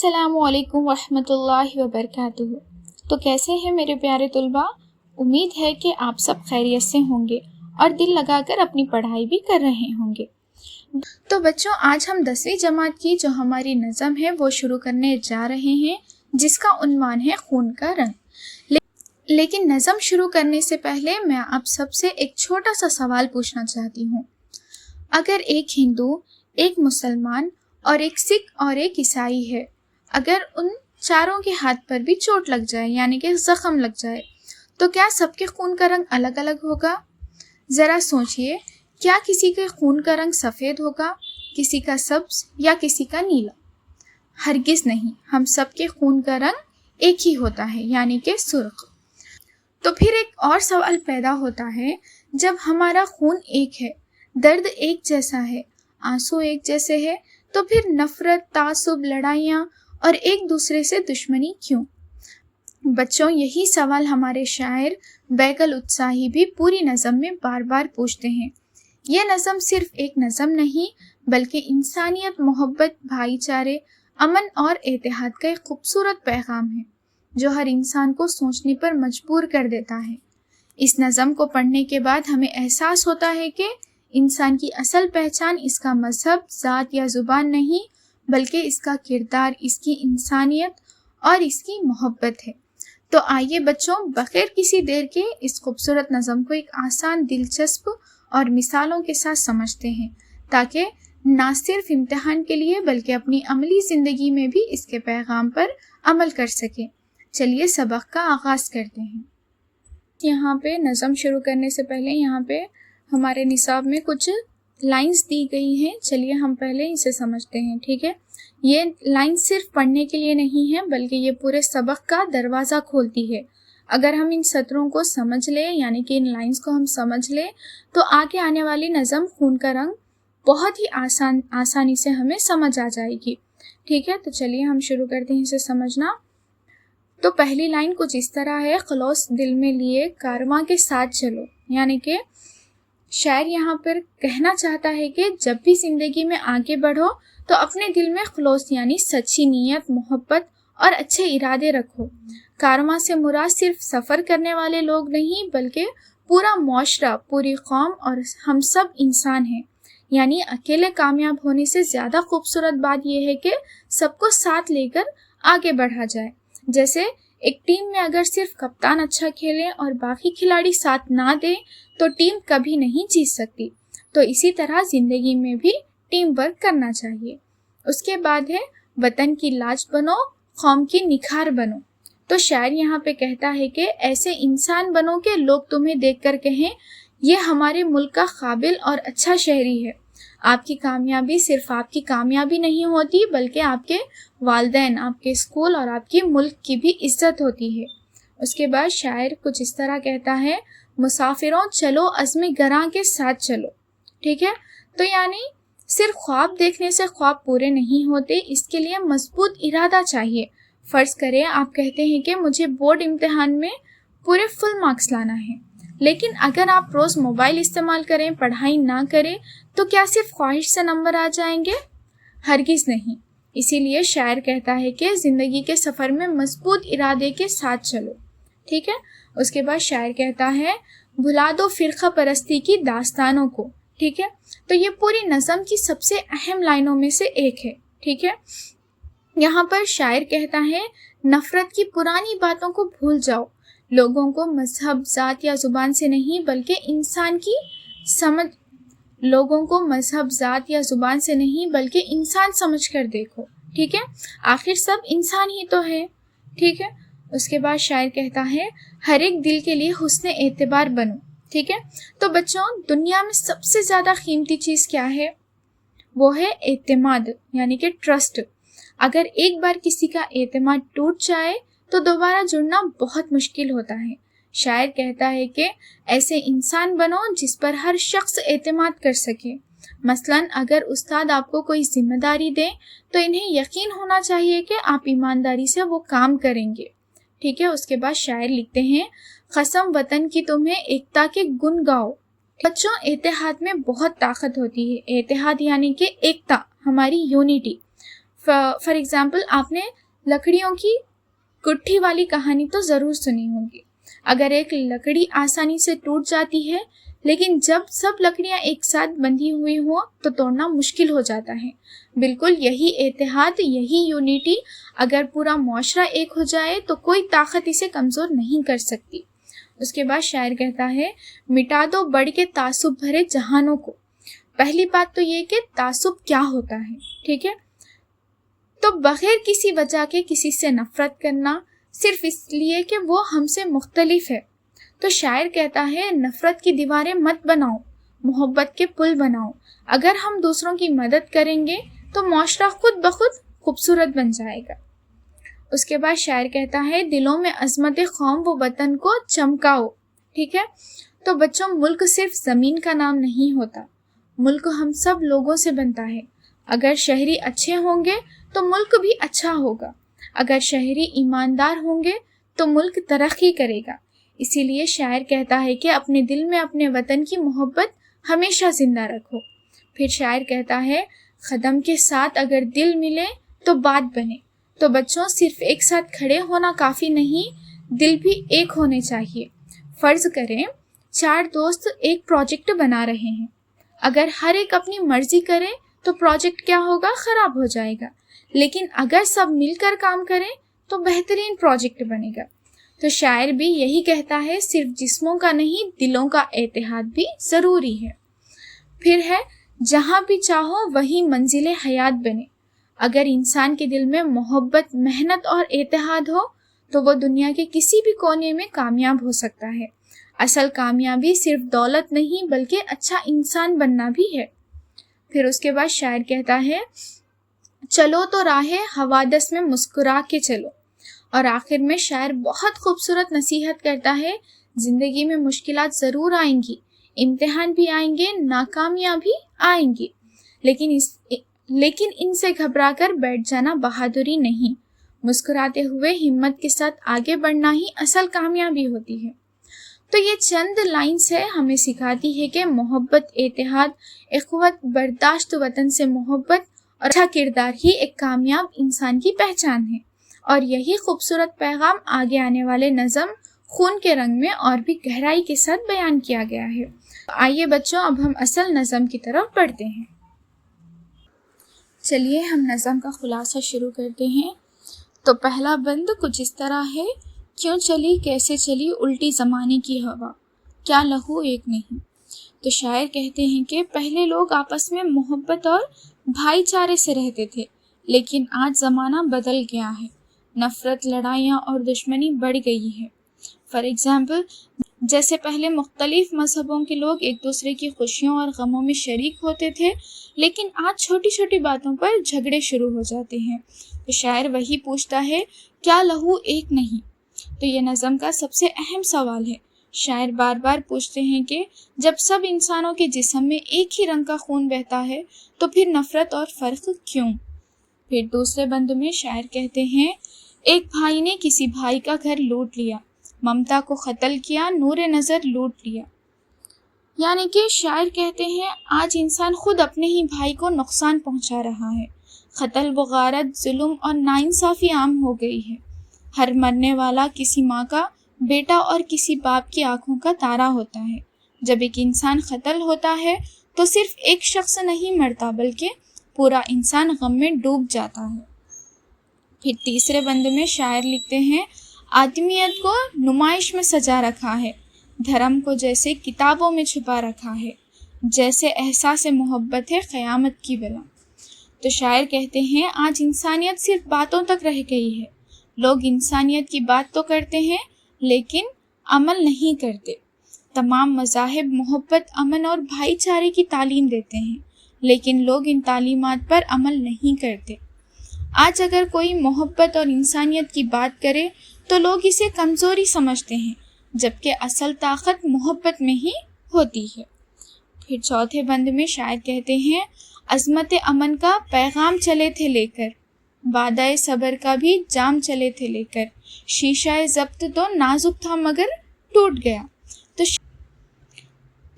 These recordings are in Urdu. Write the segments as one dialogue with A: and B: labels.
A: السلام علیکم ورحمۃ اللہ وبرکاتہ۔ تو کیسے ہیں میرے پیارے طلباء؟ امید ہے کہ آپ سب خیریت سے ہوں گے اور دل لگا کر اپنی پڑھائی بھی کر رہے ہوں گے۔ تو بچوں، آج ہم 10ویں جماعت کی جو ہماری نظم ہے وہ شروع کرنے جا رہے ہیں، جس کا عنوان ہے خون کا رنگ۔ لیکن نظم شروع کرنے سے پہلے میں آپ سب سے ایک چھوٹا سا سوال پوچھنا چاہتی ہوں۔ اگر ایک ہندو، ایک مسلمان اور ایک سکھ اور ایک عیسائی ہے، اگر ان چاروں کے ہاتھ پر بھی چوٹ لگ جائے یعنی کہ زخم لگ جائے، تو کیا سب کے خون کا رنگ الگ الگ ہوگا؟ ذرا سوچئے، کیا کسی کے خون کا رنگ سفید ہوگا، کسی کا سبز یا کسی کا نیلا؟ ہرگز نہیں، ہم سب کے خون کا رنگ ایک ہی ہوتا ہے یعنی کہ سرخ۔ تو پھر ایک اور سوال پیدا ہوتا ہے، جب ہمارا خون ایک ہے، درد ایک جیسا ہے، آنسو ایک جیسے ہے، تو پھر نفرت، تعصب، لڑائیاں اور ایک دوسرے سے دشمنی کیوں؟ بچوں، یہی سوال ہمارے شاعر بیگل اتساہی بھی پوری نظم میں بار بار پوچھتے ہیں۔ یہ نظم صرف ایک نظم نہیں بلکہ انسانیت، محبت، بھائی چارے، امن اور اتحاد کا ایک خوبصورت پیغام ہے جو ہر انسان کو سوچنے پر مجبور کر دیتا ہے۔ اس نظم کو پڑھنے کے بعد ہمیں احساس ہوتا ہے کہ انسان کی اصل پہچان اس کا مذہب، ذات یا زبان نہیں بلکہ اس کا کردار، اس کی انسانیت اور اس کی محبت ہے۔ تو آئیے بچوں، بغیر کسی دیر کے اس خوبصورت نظم کو ایک آسان، دلچسپ اور مثالوں کے ساتھ سمجھتے ہیں، تاکہ نہ صرف امتحان کے لیے بلکہ اپنی عملی زندگی میں بھی اس کے پیغام پر عمل کر سکیں۔ چلیے سبق کا آغاز کرتے ہیں۔ یہاں پہ نظم شروع کرنے سے پہلے یہاں پہ ہمارے نصاب میں کچھ لائنز دی گئی ہیں، چلیے ہم پہلے اسے سمجھتے ہیں، ٹھیک ہے؟ یہ لائن صرف پڑھنے کے لیے نہیں ہے بلکہ یہ پورے سبق کا دروازہ کھولتی ہے۔ اگر ہم ان سطروں کو سمجھ لیں یعنی کہ ان لائنز کو ہم سمجھ لیں تو آگے آنے والی نظم خون کا رنگ بہت ہی آسانی سے ہمیں سمجھ آ جائے گی، ٹھیک ہے؟ تو چلیے ہم شروع کرتے ہیں اسے سمجھنا۔ تو پہلی لائن کچھ اس طرح ہے، خلوص دل میں لیے کارواں کے ساتھ چلو، یعنی کہ شاعر یہاں پر کہنا چاہتا ہے کہ جب بھی زندگی میں آگے بڑھو تو اپنے دل میں خلوص یعنی سچی نیت، محبت اور اچھے ارادے رکھو۔ کارواں سے مراد صرف سفر کرنے والے لوگ نہیں بلکہ پورا معاشرہ، پوری قوم اور ہم سب انسان ہیں۔ یعنی اکیلے کامیاب ہونے سے زیادہ خوبصورت بات یہ ہے کہ سب کو ساتھ لے کر آگے بڑھا جائے۔ جیسے ایک ٹیم میں اگر صرف کپتان اچھا کھیلے اور باقی کھلاڑی ساتھ نہ دیں تو ٹیم کبھی نہیں جیت سکتی۔ تو اسی طرح زندگی میں بھی ٹیم ورک کرنا چاہیے۔ اس کے بعد ہے، وطن کی لاج بنو، قوم کی نکھار بنو۔ تو شاعر یہاں پہ کہتا ہے کہ ایسے انسان بنو کہ لوگ تمہیں دیکھ کر کہیں یہ ہمارے ملک کا قابل اور اچھا شہری ہے۔ آپ کی کامیابی صرف آپ کی کامیابی نہیں ہوتی بلکہ آپ کے والدین، آپ کے اسکول اور آپ کی ملک کی بھی عزت ہوتی ہے۔ اس کے بعد شاعر کچھ اس طرح کہتا ہے، مسافروں چلو عزم گراں کے ساتھ چلو، ٹھیک ہے؟ تو یعنی صرف خواب دیکھنے سے خواب پورے نہیں ہوتے، اس کے لیے مضبوط ارادہ چاہیے۔ فرض کریں آپ کہتے ہیں کہ مجھے بورڈ امتحان میں پورے فل مارکس لانا ہے، لیکن اگر آپ روز موبائل استعمال کریں، پڑھائی نہ کریں، تو کیا صرف خواہش سے نمبر آ جائیں گے؟ ہرگز نہیں۔ اسی لیے شاعر کہتا ہے کہ زندگی کے سفر میں مضبوط ارادے کے ساتھ چلو، ٹھیک ہے؟ اس کے بعد شاعر کہتا ہے، بھلا دو فرقہ پرستی کی داستانوں کو، ٹھیک ہے؟ تو یہ پوری نظم کی سب سے اہم لائنوں میں سے ایک ہے، ٹھیک ہے؟ یہاں پر شاعر کہتا ہے، نفرت کی پرانی باتوں کو بھول جاؤ، لوگوں کو مذہب، ذات یا زبان سے نہیں بلکہ انسان کی سمجھ سمجھ کر دیکھو، ٹھیک ہے؟ آخر سب انسان ہی تو ہے، ٹھیک ہے؟ اس کے بعد شاعر کہتا ہے، ہر ایک دل کے لیے حسن اعتبار بنو، ٹھیک ہے؟ تو بچوں، دنیا میں سب سے زیادہ قیمتی چیز کیا ہے؟ وہ ہے اعتماد یعنی کہ ٹرسٹ۔ اگر ایک بار کسی کا اعتماد ٹوٹ جائے تو دوبارہ جڑنا بہت مشکل ہوتا ہے۔ شاعر کہتا ہے کہ ایسے انسان بنو جس پر ہر شخص اعتماد کر سکے۔ مثلاً اگر استاد آپ کو کوئی ذمہ داری دیں تو انہیں یقین ہونا چاہیے کہ آپ ایمانداری سے وہ کام کریں گے، ٹھیک ہے؟ اس کے بعد شاعر لکھتے ہیں، قسم وطن کی تمہیں ایکتا کے گن گاؤ۔ بچوں، اتحاد میں بہت طاقت ہوتی ہے۔ اتحاد یعنی کہ ایکتا، ہماری یونٹی۔ فار ایگزامپل آپ نے لکڑیوں کی گٹھی والی کہانی تو ضرور سنی ہوگی. اگر ایک لکڑی آسانی سے ٹوٹ جاتی ہے لیکن جب سب لکڑیاں ایک ساتھ بندھی ہوئی ہوں تو توڑنا مشکل ہو جاتا ہے. بالکل یہی اتحاد، یہی یونٹی اگر پورا معاشرہ ایک ہو جائے تو کوئی طاقت اسے کمزور نہیں کر سکتی. اس کے بعد شاعر کہتا ہے مٹا دو بڑھ کے تعصب بھرے جہانوں کو. پہلی بات تو یہ کہ تعصب کیا ہوتا ہے، ٹھیک ہے؟ تو بغیر کسی وجہ کے کسی سے نفرت کرنا صرف اس لیے کہ وہ ہم سے مختلف ہے. تو شاعر کہتا ہے نفرت کی دیواریں مت بناؤ، محبت کے پل بناؤ. اگر ہم دوسروں کی مدد کریں گے تو معاشرہ خود بخود خوبصورت بن جائے گا. اس کے بعد شاعر کہتا ہے دلوں میں عظمت قوم و وطن کو چمکاؤ. ٹھیک ہے؟ تو بچوں، ملک صرف زمین کا نام نہیں ہوتا، ملک ہم سب لوگوں سے بنتا ہے. اگر شہری اچھے ہوں گے تو ملک بھی اچھا ہوگا. اگر شہری ایماندار ہوں گے تو ملک ترقی کرے گا. اسی لیے شاعر کہتا ہے کہ اپنے دل میں اپنے وطن کی محبت ہمیشہ زندہ رکھو. پھر شاعر کہتا ہے قدم کے ساتھ اگر دل ملے تو بات بنے. تو بچوں، صرف ایک ساتھ کھڑے ہونا کافی نہیں، دل بھی ایک ہونے چاہیے. فرض کریں 4 دوست ایک پروجیکٹ بنا رہے ہیں. اگر ہر ایک اپنی مرضی کرے تو پروجیکٹ کیا ہوگا؟ خراب ہو جائے گا. لیکن اگر سب مل کر کام کریں تو بہترین پروجیکٹ بنے گا. تو شاعر بھی یہی کہتا ہے صرف جسموں کا نہیں، دلوں کا اتحاد بھی ضروری ہے. پھر ہے جہاں بھی چاہو وہی منزل حیات بنے. اگر انسان کے دل میں محبت، محنت اور اتحاد ہو تو وہ دنیا کے کسی بھی کونے میں کامیاب ہو سکتا ہے. اصل کامیابی صرف دولت نہیں بلکہ اچھا انسان بننا بھی ہے. پھر اس کے بعد شاعر کہتا ہے چلو تو راہ حوادث میں مسکرا کے چلو. اور آخر میں شاعر بہت خوبصورت نصیحت کرتا ہے زندگی میں مشکلات ضرور آئیں گی، امتحان بھی آئیں گے، ناکامیاں بھی آئیں گی، لیکن ان سے گھبرا کر بیٹھ جانا بہادری نہیں. مسکراتے ہوئے ہمت کے ساتھ آگے بڑھنا ہی اصل کامیابی ہوتی ہے. تو یہ چند لائنز ہے ہمیں سکھاتی ہے کہ محبت، اتحاد، اخوت، برداشت، وطن سے محبت اور اچھا کردار ہی ایک کامیاب انسان کی پہچان ہے. اور یہی خوبصورت پیغام آگے آنے والے نظم خون کے رنگ میں اور بھی گہرائی کے ساتھ بیان کیا گیا ہے. آئیے بچوں، اب ہم اصل نظم کی طرف بڑھتے ہیں. چلیے ہم نظم کا خلاصہ شروع کرتے ہیں. تو پہلا بند کچھ اس طرح ہے کیوں چلی کیسے چلی الٹی زمانے کی ہوا، کیا لہو ایک نہیں. تو شاعر کہتے ہیں کہ پہلے لوگ آپس میں محبت اور بھائی چارے سے رہتے تھے، لیکن آج زمانہ بدل گیا ہے، نفرت، لڑائیاں اور دشمنی بڑھ گئی ہے. فار ایگزامپل، جیسے پہلے مختلف مذہبوں کے لوگ ایک دوسرے کی خوشیوں اور غموں میں شریک ہوتے تھے، لیکن آج چھوٹی چھوٹی باتوں پر جھگڑے شروع ہو جاتے ہیں. تو شاعر وہی پوچھتا ہے کیا لہو ایک نہیں. تو یہ نظم کا سب سے اہم سوال ہے. شاعر بار بار پوچھتے ہیں کہ جب سب انسانوں کے جسم میں ایک ہی رنگ کا خون بہتا ہے تو پھر نفرت اور فرق کیوں؟ پھر دوسرے بند میں شاعر کہتے ہیں ایک بھائی نے کسی بھائی کا گھر لوٹ لیا، ممتا کو قتل کیا، نور نظر لوٹ لیا. یعنی کہ شاعر کہتے ہیں آج انسان خود اپنے ہی بھائی کو نقصان پہنچا رہا ہے. قتل و غارت، ظلم اور ناانصافی عام ہو گئی ہے. ہر مرنے والا کسی ماں کا بیٹا اور کسی باپ کی آنکھوں کا تارا ہوتا ہے. جب ایک انسان قتل ہوتا ہے تو صرف ایک شخص نہیں مرتا بلکہ پورا انسان غم میں ڈوب جاتا ہے. پھر تیسرے بند میں شاعر لکھتے ہیں آدمیت کو نمائش میں سجا رکھا ہے، دھرم کو جیسے کتابوں میں چھپا رکھا ہے، جیسے احساس محبت ہے قیامت کی بلا. تو شاعر کہتے ہیں آج انسانیت صرف باتوں تک رہ گئی ہے. لوگ انسانیت کی بات تو کرتے ہیں لیکن عمل نہیں کرتے. تمام مذاہب محبت، امن اور بھائی چارے کی تعلیم دیتے ہیں، لیکن لوگ ان تعلیمات پر عمل نہیں کرتے. آج اگر کوئی محبت اور انسانیت کی بات کرے تو لوگ اسے کمزوری سمجھتے ہیں، جبکہ اصل طاقت محبت میں ہی ہوتی ہے. پھر چوتھے بند میں شاعر کہتے ہیں عظمت امن کا پیغام چلے تھے لے کر، وعدہ صبر کا بھی جام چلے تھے لے کر، شیشہ ضبط تو نازک تھا مگر ٹوٹ گیا.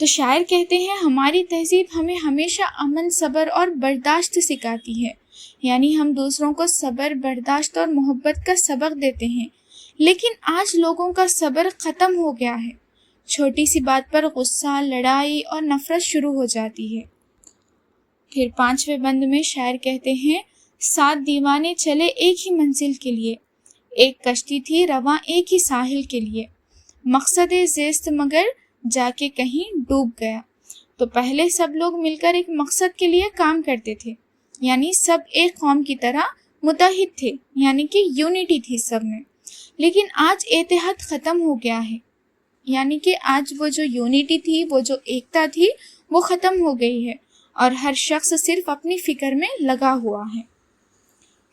A: تو شاعر کہتے ہیں ہماری تہذیب ہمیں ہمیشہ امن، صبر اور برداشت سکھاتی ہے. یعنی ہم دوسروں کو صبر، برداشت اور محبت کا سبق دیتے ہیں، لیکن آج لوگوں کا صبر ختم ہو گیا ہے۔ چھوٹی سی بات پر غصہ، لڑائی اور نفرت شروع ہو جاتی ہے۔ پھر 5ویں بند میں شاعر کہتے ہیں، 7 دیوانے چلے ایک ہی منزل کے لیے، ایک کشتی تھی رواں ایک ہی ساحل کے لیے، مقصد زیست مگر جا کے کہیں ڈوب گیا۔ تو پہلے سب لوگ مل کر ایک مقصد کے لیے کام کرتے تھے، یعنی سب ایک قوم کی طرح متحد تھے، یعنی کہ یونٹی تھی سب میں۔ لیکن آج اتحاد ختم ہو گیا ہے، یعنی کہ آج وہ جو یونٹی تھی، وہ جو ایکتا تھی، وہ ختم ہو گئی ہے اور ہر شخص صرف اپنی فکر میں لگا ہوا ہے۔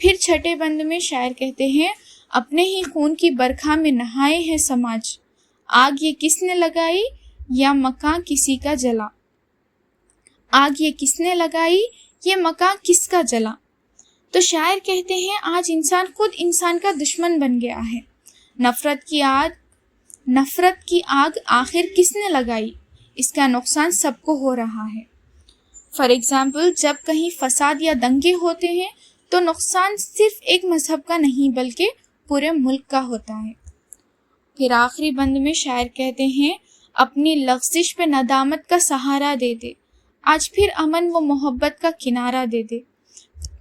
A: پھر 6 بند میں شاعر کہتے ہیں، اپنے ہی خون کی برکھا میں نہائے ہیں سماج، آگ یہ کس نے لگائی یا مکاں کسی کا جلا، آگ یہ کس نے لگائی یہ مکاں کس کا جلا۔ تو شاعر کہتے ہیں آج انسان خود انسان کا دشمن بن گیا ہے۔ نفرت کی آگ آخر کس نے لگائی، اس کا نقصان سب کو ہو رہا ہے۔ فار ایگزامپل، جب کہیں فساد یا دنگے ہوتے ہیں تو نقصان صرف ایک مذہب کا نہیں بلکہ پورے ملک کا ہوتا ہے۔ پھر آخری بند میں شاعر کہتے ہیں، اپنی لغزش پہ ندامت کا سہارا دے دے، آج پھر امن و محبت کا کنارہ دے دے،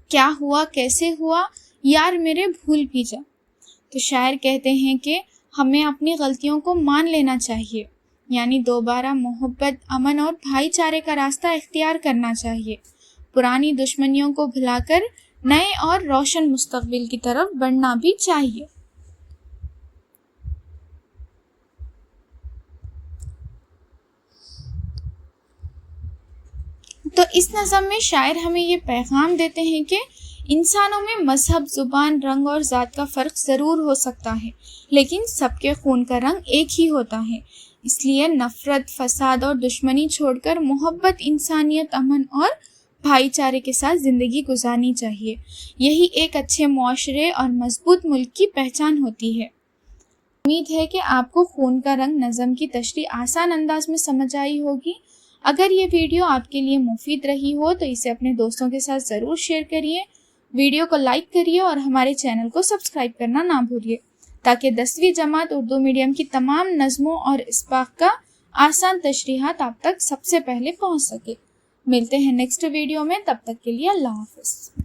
A: کیا ہوا کیسے ہوا یار میرے بھول بھی جا۔ تو شاعر کہتے ہیں کہ ہمیں اپنی غلطیوں کو مان لینا چاہیے، یعنی دوبارہ محبت، امن اور بھائی چارے کا راستہ اختیار کرنا چاہیے، پرانی دشمنیوں کو بھلا کر نئے اور روشن مستقبل کی طرف بڑھنا بھی چاہیے۔ تو اس نظم میں شاعر ہمیں یہ پیغام دیتے ہیں کہ انسانوں میں مذہب، زبان، رنگ اور ذات کا فرق ضرور ہو سکتا ہے، لیکن سب کے خون کا رنگ ایک ہی ہوتا ہے۔ اس لیے نفرت، فساد اور دشمنی چھوڑ کر محبت، انسانیت، امن اور بھائی چارے کے ساتھ زندگی گزارنی چاہیے۔ یہی ایک اچھے معاشرے اور مضبوط ملک کی پہچان ہوتی ہے۔ امید ہے کہ آپ کو خون کا رنگ نظم کی تشریح آسان انداز میں سمجھ آئی ہوگی۔ اگر یہ ویڈیو آپ کے لیے مفید رہی ہو تو اسے اپنے دوستوں کے ساتھ ضرور شیئر کریے، ویڈیو کو لائک کریے اور ہمارے چینل کو سبسکرائب کرنا نہ بھولیے تاکہ 10ویں جماعت اردو میڈیم کی تمام نظموں اور اسباق کا آسان تشریحات آپ تک سب سے پہلے پہنچ سکے۔ ملتے ہیں نیکسٹ ویڈیو میں، تب تک کے لیے اللہ حافظ۔